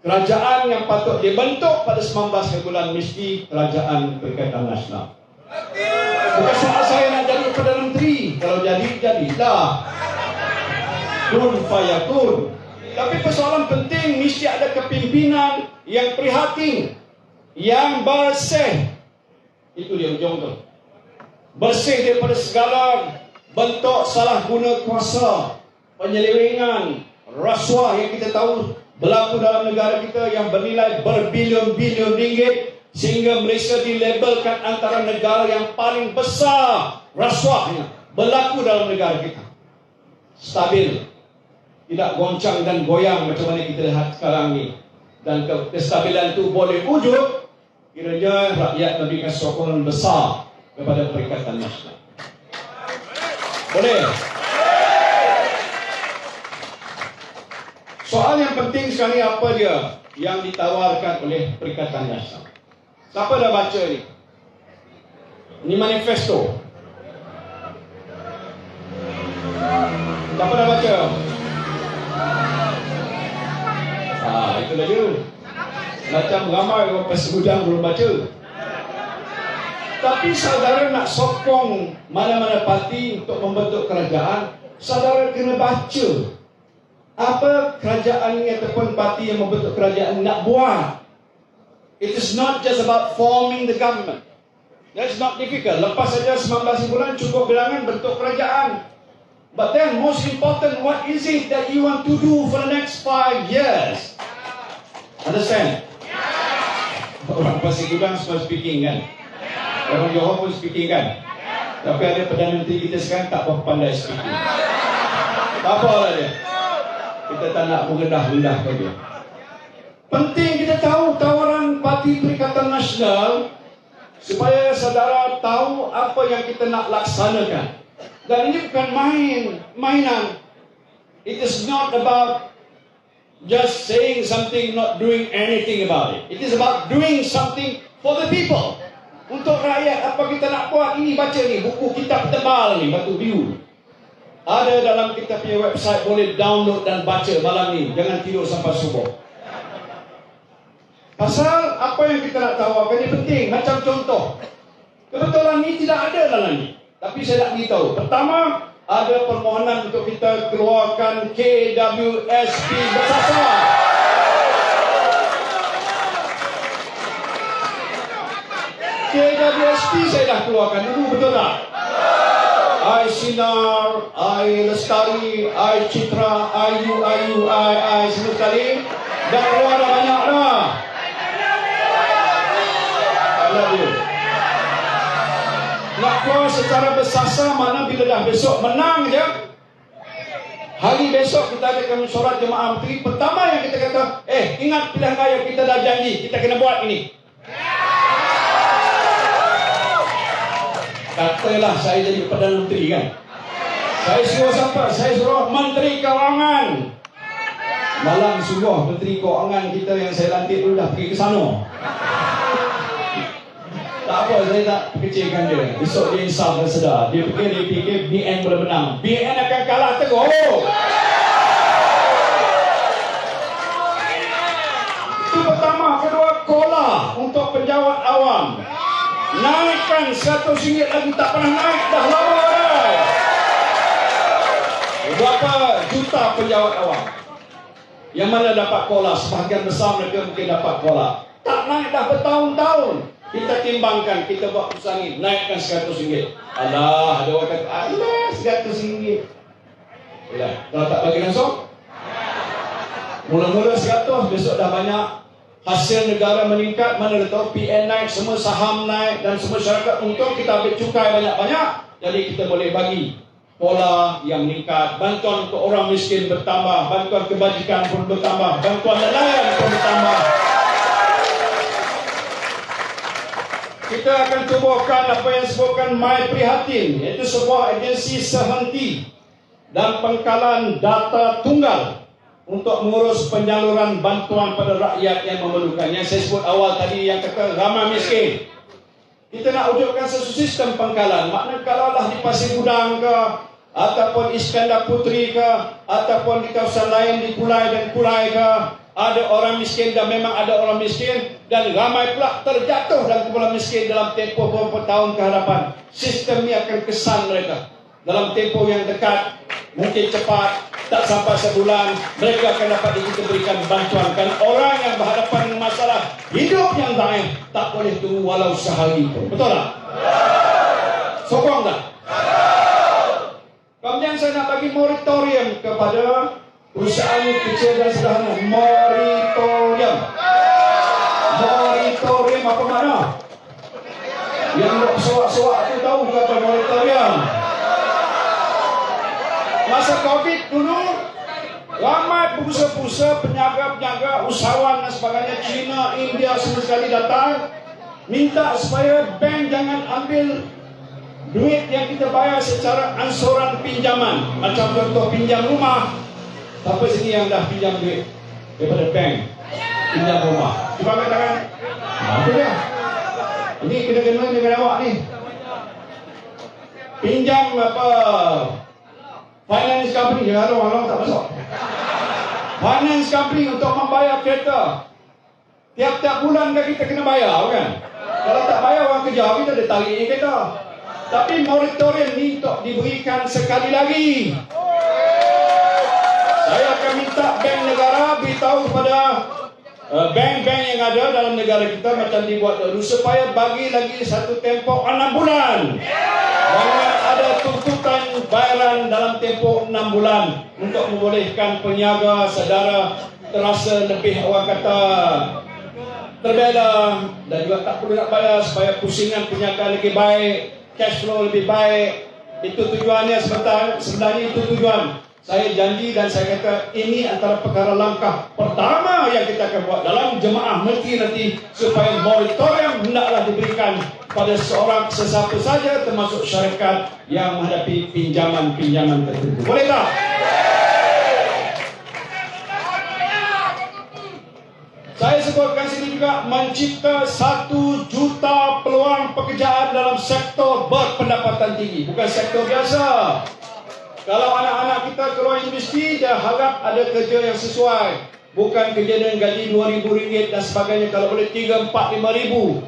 kerajaan yang patut dibentuk pada 19 bulan mesti kerajaan Perikatan Nasional. Bukan soal saya nak jadi Perdana Menteri. Kalau jadi, jadilah. Kun fayakun. Tapi persoalan penting mesti ada kepimpinan yang prihatin, yang bersih. Itu dia ujung tu. Bersih daripada segala bentuk salah guna kuasa, penyelewengan, rasuah yang kita tahu berlaku dalam negara kita yang bernilai berbilion-bilion ringgit, sehingga Malaysia dilabelkan antara negara yang paling besar rasuahnya berlaku dalam negara kita. Stabil, tidak goncang dan goyang macam mana kita lihat sekarang ni. Dan kestabilan itu boleh wujud kiranya rakyat memberikan sokongan besar kepada Perikatan Nasional. Boleh? Soal yang penting sekali apa dia yang ditawarkan oleh Perikatan Nasional. Siapa dah baca ni? Ini manifesto. Siapa dah baca? Itu dia. Macam ramai orang pesegudang belum baca. Tapi saudara nak sokong mana-mana parti untuk membentuk kerajaan, saudara kena baca apa kerajaan ini ataupun parti yang membentuk kerajaan nak buat. It is not just about forming the government. That's not difficult. Lepas saja 19 bulan cukup bilangan bentuk kerajaan. But then most important, what is it that you want to do for the next 5 years? Understand? Orang Pasir Gudang semua speaking kan? Orang Johor pun speaking kan? Tapi ada Perdana Menteri kita sekarang tak apa pandai speaking. Tak apalah dia. Kita tak nak mengendah-rendahkan dia. Penting kita tahu tawaran Parti Perikatan Nasional supaya saudara tahu apa yang kita nak laksanakan. Dan ini bukan mainan. It is not about just saying something, not doing anything about it. It is about doing something for the people. Untuk rakyat, apa kita nak buat? Ini baca ni, buku kitab tebal ni, Batu Biru. Ada dalam kita punya website, boleh download dan baca malam ni. Jangan tidur sampai subuh. Pasal apa yang kita nak tahu, apa yang penting. Macam contoh, kebetulan ni tidak ada dalam ni. Tapi saya nak beritahu. Pertama, ada permohonan untuk kita keluarkan KWSP bersasar. KWSP saya dah keluarkan dulu, betul tak? I Sinar, I Lestari, I Citra, I semua sekali. Dah keluar dah banyak dah. I love you. Nak keluar secara bersasar, mana bila dah besok menang je, hari besok kita ada mesyuarat jemaah menteri. Pertama yang kita kata, ingat pilihan raya kita dah janji, kita kena buat ini. Katalah saya jadi Perdana Menteri kan, saya suruh siapa? Saya suruh Menteri Kewangan. Malang sungguh Menteri Kewangan kita yang saya lantik dulu dah pergi ke sana. Tak apa, saya tak kecilkan dia. Besok dia insaf dan sedar. Dia fikir BN boleh menang. BN akan kalah teruk. Itu pertama. Kedua, kola untuk penjawat awam. Naikkan RM100 lagi, tak pernah naik. Dah lama dah. Berapa juta penjawat awam yang mana dapat kola? Sebahagian besar mereka mungkin dapat kola. Tak naik dah bertahun-tahun. Kita timbangkan, kita buat keputusan ini, naikkan RM100. Alah, ada orang kata, alah RM100. Yalah, kalau tak bagi langsung, mula-mula 100, besok dah banyak. Hasil negara meningkat, mana dah tahu PN naik, semua saham naik dan semua syarikat untung, kita ambil cukai banyak-banyak. Jadi kita boleh bagi pola yang meningkat. Bantuan untuk orang miskin bertambah, bantuan kebajikan pun bertambah, bantuan nelayan pun bertambah. Kita akan tubuhkan apa yang disebutkan My Prihatin, iaitu sebuah agensi sehenti dan pengkalan data tunggal untuk mengurus penyaluran bantuan pada rakyat yang memerlukan. Yang saya sebut awal tadi yang kata ramai miskin. Kita nak wujudkan satu sistem pengkalan. Maknanya kalaulah di Pasir Gudang ke, ataupun Iskandar Puteri ke, ataupun di kawasan lain di Kulai dan Kulai ke, ada orang miskin dan memang ada orang miskin, dan ramai pula terjatuh dalam kumpulan miskin dalam tempoh beberapa tahun ke hadapan. Sistem ini akan kesan mereka dalam tempoh yang dekat, mungkin cepat, tak sampai sebulan, mereka akan dapat diberikan bantuan. Dan orang yang berhadapan dengan masalah hidup yang lain tak boleh tunggu walau sehari pun. Betul tak? Sokong tak? Kemudian saya nak bagi moratorium kepada perusahaan kecil dan sederhana. Moratorium. Moratorium apa makna? Yang soak-soak tu tahu kata moratorium. Masa COVID dulu, ramai pengusaha-pengusaha, penyaga-penyaga, usahawan dan sebagainya, China, India semua sekali datang minta supaya bank jangan ambil duit yang kita bayar secara angsuran pinjaman. Macam contoh pinjam rumah, siapa sini yang dah pinjam duit daripada bank pinjam rumah? Cuba angkat tangan. Apa dia? Ini kena-kena dengan awak ni. Pinjam apa? Finance company, halang tak masuk. Finance company untuk membayar kereta. Tiap-tiap bulan kan kita kena bayar kan? Kalau tak bayar orang kerja, kita ada tarik kereta. Tapi moratorium ni untuk diberikan sekali lagi. Saya akan minta bank negara beritahu kepada bank-bank yang ada dalam negara kita macam dibuat dulu, supaya bagi lagi satu tempoh 6 bulan. Jangan ada tuntutan bayaran dalam tempoh 6 bulan untuk membolehkan peniaga saudara terasa lebih, orang kata, terbela, dan juga tak perlu nak bayar supaya pusingan peniaga lebih baik, cash flow lebih baik. Itu tujuannya sebenarnya itu tujuan. Saya janji dan saya kata ini antara perkara langkah pertama yang kita akan buat dalam jemaah menteri nanti, supaya moratorium hendaklah diberikan pada seorang sesiapa saja termasuk syarikat yang menghadapi pinjaman-pinjaman tertentu. Boleh tak? Saya sebutkan sini juga mencipta 1 juta peluang pekerjaan dalam sektor berpendapatan tinggi, bukan sektor biasa. Kalau anak-anak kita keluar universiti, dia harap ada kerja yang sesuai, bukan kerja dengan gaji RM2,000 dan sebagainya. Kalau boleh 3, 4, 5 ribu.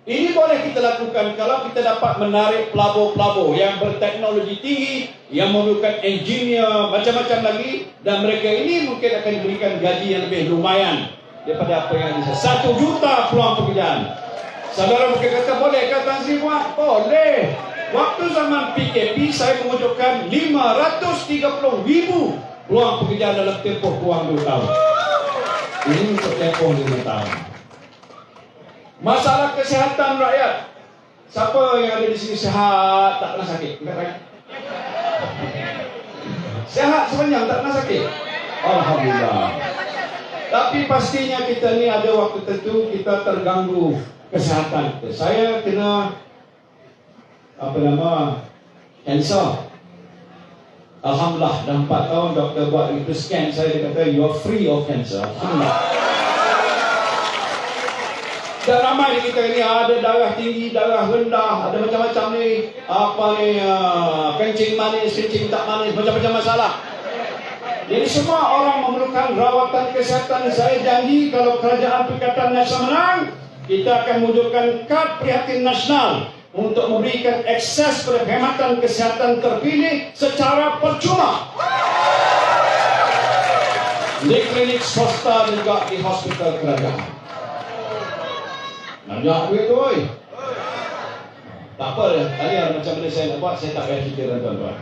Ini boleh kita lakukan kalau kita dapat menarik pelabur-pelabur yang berteknologi tinggi, yang memerlukan engineer, macam-macam lagi, dan mereka ini mungkin akan diberikan gaji yang lebih lumayan daripada apa yang bisa. 1 juta peluang pekerjaan. Saudara mungkin kata, boleh ke Tan Sri buat? Boleh. Waktu zaman PKP saya mewujudkan 530,000 peluang pekerjaan dalam tempoh kurang 2 tahun. Ini untuk tempoh 5 tahun. Masalah kesihatan rakyat. Siapa yang ada di sini sihat, tak pernah sakit? Sehat sepanjang, tak pernah sakit? Alhamdulillah. Tapi pastinya kita ni ada waktu tertentu kita terganggu kesihatan kita. Saya kena kanser. Alhamdulillah, dah 4 tahun doktor buat itu scan saya, dia kata you are free of cancer. Alhamdulillah. Dan ramai di kita ni ada darah tinggi, darah rendah, ada macam-macam ni, kencing manis, kencing tak manis, macam-macam masalah. Jadi semua orang memerlukan rawatan kesihatan. Saya janji kalau Kerajaan Perikatan Nasional menang, kita akan mewujudkan kad prihatin nasional untuk memberikan akses perkhidmatan kesihatan terpilih secara percuma di klinik swasta dan juga di hospital kerajaan. Banyak duit tu, oi. Tak apa, kalian macam mana saya nak buat, saya tak payah cerita tuan-tuan.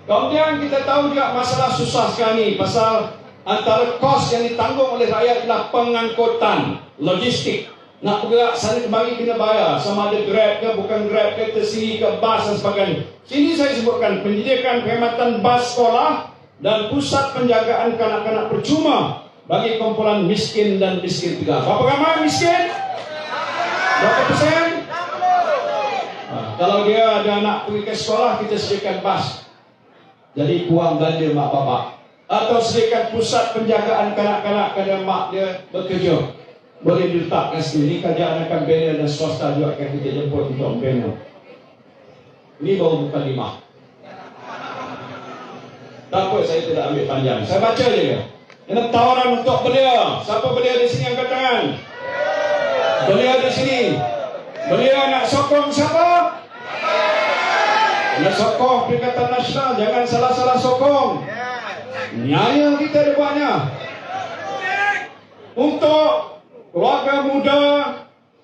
Kemudian kita tahu juga masalah susah sekali pasal antara kos yang ditanggung oleh rakyat adalah pengangkutan, logistik. Nak bergerak sana kemari kena bayar, sama ada Grab ke bukan Grab ke, tersiri ke, bas dan sebagainya. Sini saya sebutkan penyediakan perkhidmatan bas sekolah dan pusat penjagaan kanak-kanak percuma bagi kumpulan miskin dan miskin tegar. Berapa ramai miskin? Berapa persen? Kalau dia ada anak pergi ke sekolah, kita sediakan bas. Jadi kurang belanja mak bapak. Atau sediakan pusat penjagaan kanak-kanak kerana mak dia bekerja. Boleh diletakkan sendiri. Kerajaan akan bina dan swasta juga akan kita jemput untuk membina. Ini baru bukan 5. Tak apa, saya tidak ambil panjang. Saya baca je. Ini tawaran untuk belia. Siapa belia di sini angkat tangan? Belia di sini. Belia nak sokong siapa? Nak sokong Perikatan Nasional. Jangan salah-salah sokong. Nyaya kita dibuatnya. Untuk keluarga muda,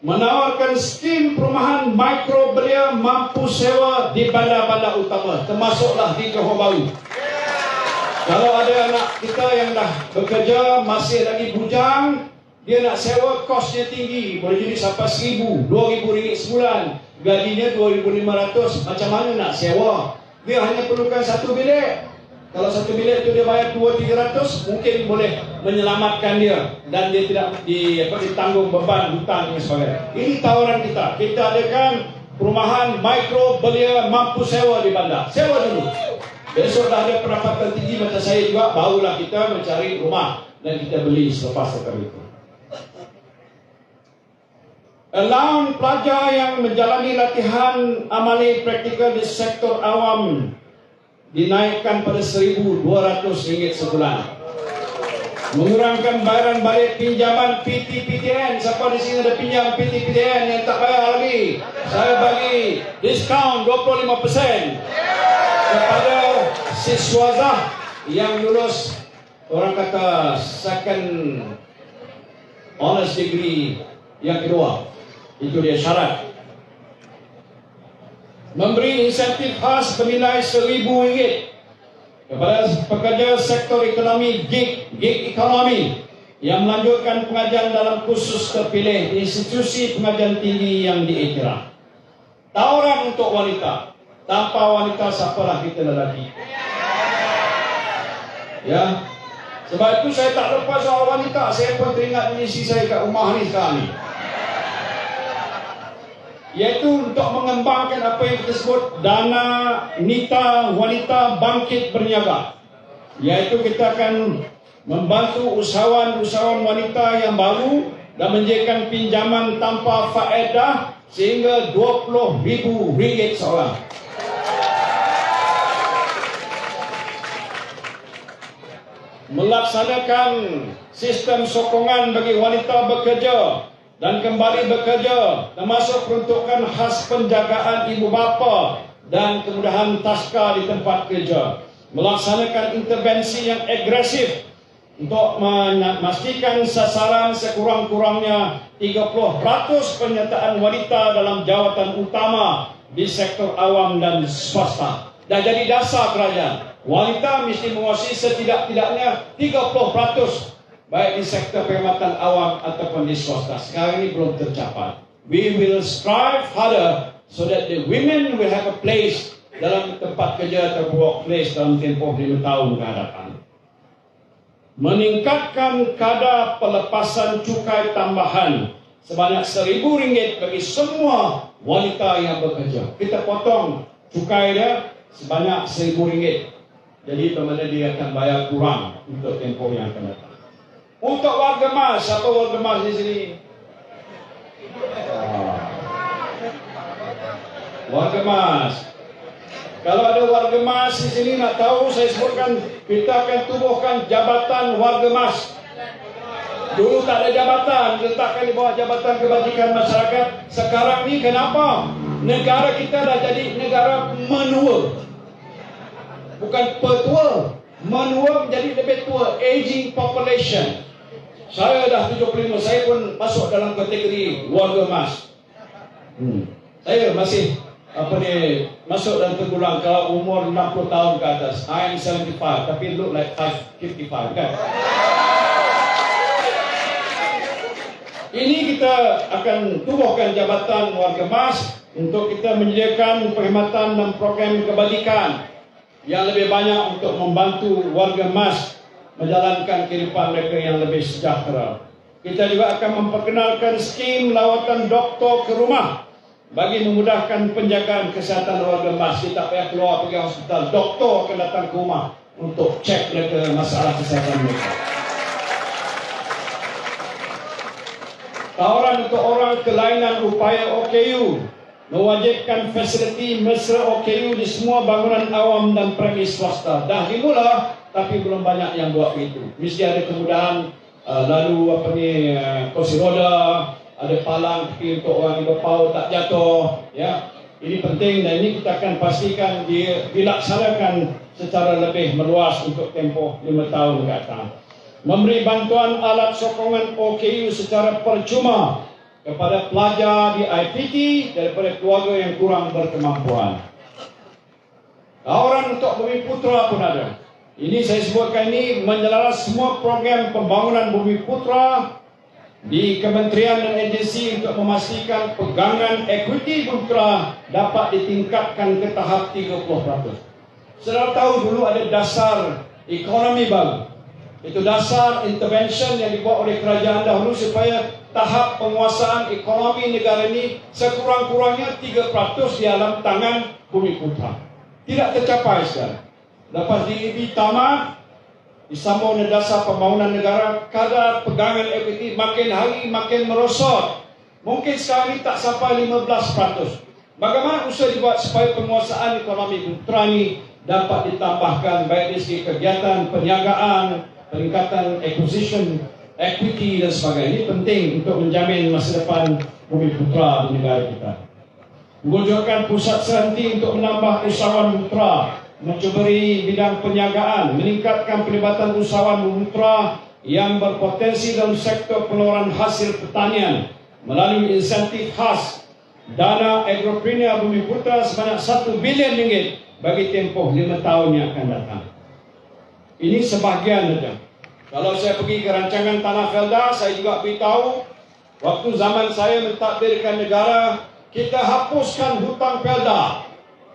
menawarkan skim perumahan mikro belia mampu sewa di bandar-bandar utama, termasuklah di Johor Bahru. Kalau ada anak kita yang dah bekerja, masih lagi bujang, dia nak sewa, kosnya tinggi, boleh jadi sampai 1,000, 2,000 ringgit sebulan, gajinya 2,500, macam mana nak sewa? Dia hanya perlukan satu bilik. Kalau satu bilik itu dia bayar 200-300, mungkin boleh menyelamatkan dia dan dia tidak ditanggung beban hutang dan sebagainya. Ini tawaran kita. Kita adakan perumahan mikro belia mampu sewa di bandar. Sewa dulu. Besok dah ada pendapatan tinggi macam saya juga, barulah kita mencari rumah dan kita beli selepas itu. Allowance pelajar yang menjalani latihan amali praktikal di sektor awam dinaikkan pada RM1,200 sebulan. Mengurangkan bayaran balik pinjaman PT-PTN. Siapa di sini ada pinjam PT-PTN yang tak bayar lagi? Saya bagi diskaun 25% kepada siswazah yang lulus, orang kata second honors degree yang kedua. Itu dia syarat. Memberi insentif khas bernilai RM1,000 kepada pekerja sektor ekonomi gig ekonomi yang melanjutkan pengajian dalam kursus terpilih di institusi pengajian tinggi yang diiktiraf. Tawaran untuk wanita. Tanpa wanita, siapalah kita lelaki? Ya. Sebab itu saya tak lepas soal wanita. Saya pun teringat misi saya kat rumah ni sekarang ni. Iaitu untuk mengembangkan apa yang kita sebut Dana Nita Wanita Bangkit Berniaga. Iaitu kita akan membantu usahawan-usahawan wanita yang baru dan menjadikan pinjaman tanpa faedah sehingga RM20,000 seorang. Melaksanakan sistem sokongan bagi wanita bekerja dan kembali bekerja, termasuk peruntukan khas penjagaan ibu bapa dan kemudahan taska di tempat kerja. Melaksanakan intervensi yang agresif untuk memastikan sasaran sekurang-kurangnya 30% penyertaan wanita dalam jawatan utama di sektor awam dan swasta. Dah jadi dasar kerajaan. Wanita mesti menguasai setidak-tidaknya 30%, baik di sektor perkhidmatan awam ataupun di swasta. Sekarang ini belum tercapai. We will strive harder so that the women will have a place dalam tempat kerja atau workplace dalam tempoh 5 tahun ke hadapan. Meningkatkan kadar pelepasan cukai tambahan sebanyak RM1,000 bagi semua wanita yang bekerja. Kita potong cukai dia sebanyak RM1,000. Jadi pemerintah dia akan bayar kurang untuk tempoh yang akan datang. Untuk warga mas, siapa warga mas di sini? Warga mas. Kalau ada warga mas di sini nak tahu, saya sebutkan kita akan tubuhkan jabatan warga mas. Dulu tak ada jabatan, diletakkan di bawah Jabatan Kebajikan Masyarakat. Sekarang ni kenapa? Negara kita dah jadi negara menua. Bukan petua, menua menjadi lebih tua, aging population. Saya dah 75, saya pun masuk dalam kategori warga emas. Saya masih masuk dalam tergolong kalau umur 60 tahun ke atas. I am 75, tapi look like 55 kan? Ini kita akan tubuhkan jabatan warga emas untuk kita menyediakan perkhidmatan dan program kebajikan yang lebih banyak untuk membantu warga emas menjalankan kehidupan mereka yang lebih sejahtera. Kita juga akan memperkenalkan skim lawatan doktor ke rumah bagi memudahkan penjagaan kesihatan warga emas. Kita tak payah keluar pergi hospital, doktor akan datang ke rumah untuk cek mereka masalah kesihatan mereka. Tawaran untuk orang kelainan upaya OKU mewajibkan fasiliti mesra OKU di semua bangunan awam dan premis swasta. Dah dimula, tapi belum banyak yang buat begitu. Mesti ada kemudahan, lalu kursi roda, ada palang tepi untuk orang yang berpau tak jatuh. Ya, ini penting dan ini kita akan pastikan dilaksanakan secara lebih meluas untuk tempoh 5 tahun ke atas. Memberi bantuan alat sokongan OKU secara percuma kepada pelajar di IPT daripada keluarga yang kurang berkemampuan. Tawaran untuk Bumi Putra pun ada. Ini saya sebutkan ini menyelaras semua program pembangunan Bumi Putra di kementerian dan agensi untuk memastikan pegangan equity Bumi Putra dapat ditingkatkan ke tahap 30%. Saudara tahu dulu ada dasar ekonomi baru. Itu dasar intervention yang dibuat oleh kerajaan dahulu supaya tahap penguasaan ekonomi negara ini sekurang-kurangnya 3% di dalam tangan Bumi Putra. Tidak tercapai sekarang. Lepas DEB tamat, disambung dengan dasar pembangunan negara, kadar pegangan equity makin hari makin merosot. Mungkin sekarang ini tak sampai 15%. Bagaimana usaha dibuat supaya penguasaan ekonomi Bumi Putra ini dapat ditambahkan baik dari segi kegiatan perniagaan, peningkatan acquisition, equity dan sebagainya. Ini penting untuk menjamin masa depan Bumi Putra di negara kita. Mewujudkan pusat sehenti untuk menambah usahawan Bumi Putra, mencuburi bidang perniagaan, meningkatkan pelibatan usahawan Bumi Putra yang berpotensi dalam sektor pengeluaran hasil pertanian melalui insentif khas dana agropreneur Bumi Putra sebanyak RM1 bilion bagi tempoh 5 tahun yang akan datang. Ini sebahagian saja. Kalau saya pergi ke rancangan Tanah Felda, saya juga beritahu waktu zaman saya mentadbirkan negara, kita hapuskan hutang Felda.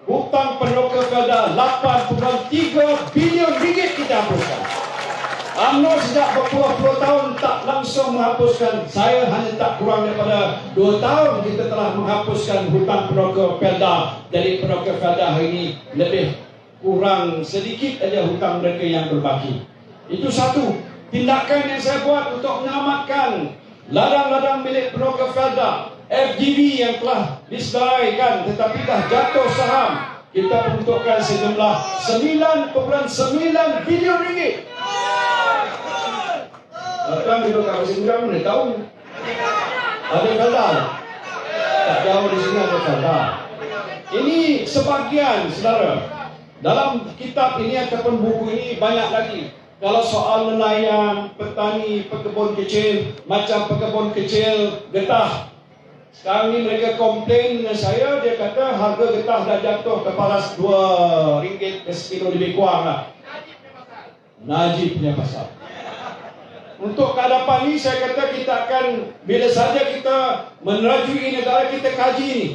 Hutang penduduk Felda RM8.3 bilion kita hapuskan. UMNO sejak berpuluh-puluh tahun tak langsung menghapuskan. Saya hanya tak kurang daripada 2 tahun kita telah menghapuskan hutang penduduk Felda. Jadi penduduk Felda hari ini lebih kurang sedikit saja hutang mereka yang berbaki. Itu satu tindakan yang saya buat untuk menyelamatkan ladang-ladang milik penduduk Felda. FGV yang telah disedaikan tetapi dah jatuh saham, kita peruntukkan sejumlah RM9.9 bilion. Tuan duduk kat Pasir Gudang boleh tahu. Ada Felda. Tak jauh di sini ada Felda. Ini sebahagian, saudara. Dalam kitab ini ataupun buku ini banyak lagi. Kalau soal nelayan, petani, pekebun kecil, macam pekebun kecil getah. Sekarang ni mereka komplain dengan saya, dia kata harga getah dah jatuh ke paras RM2 sekilo lebih kurang lah. Najib punya pasal. Untuk kehadapan ini saya kata kita akan, bila saja kita menerajui negara kita kaji ini,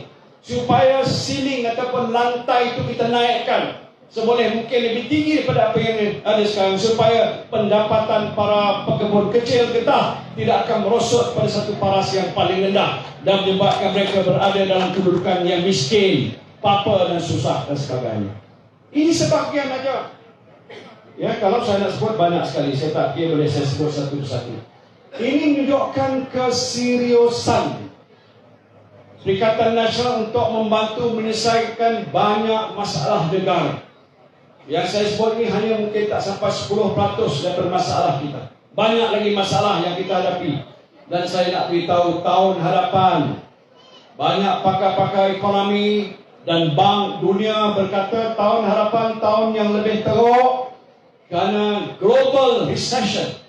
supaya ceiling ataupun lantai itu kita naikkan seboleh mungkin lebih tinggi daripada apa yang ada sekarang, supaya pendapatan para pekebun kecil getah tidak akan merosot pada satu paras yang paling rendah dan menyebabkan mereka berada dalam kedudukan yang miskin, papa dan susah dan sebagainya. Ini sebahagian saja. Ya, kalau saya nak sebut banyak sekali, saya tak kira boleh saya sebut satu persatu. Ini menunjukkan keseriusan Perikatan Nasional untuk membantu menyelesaikan banyak masalah negara. Yang saya sebut ini hanya mungkin tak sampai 10% daripada masalah kita. Banyak lagi masalah yang kita hadapi. Dan saya nak beritahu tahun hadapan, banyak pakar-pakar ekonomi dan Bank Dunia berkata tahun hadapan tahun yang lebih teruk kerana global recession,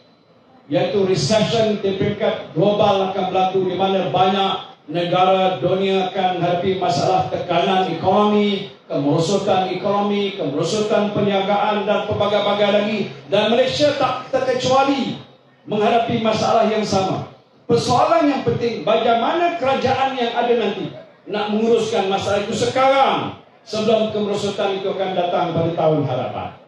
iaitu recession di peringkat global akan berlaku, di mana banyak negara dunia akan hadapi masalah tekanan ekonomi, kemerosotan ekonomi, kemerosotan perniagaan dan pelbagai-bagai lagi. Dan Malaysia tak terkecuali menghadapi masalah yang sama. Persoalan yang penting, bagaimana kerajaan yang ada nanti nak menguruskan masalah itu sekarang sebelum kemerosotan itu akan datang pada tahun hadapan.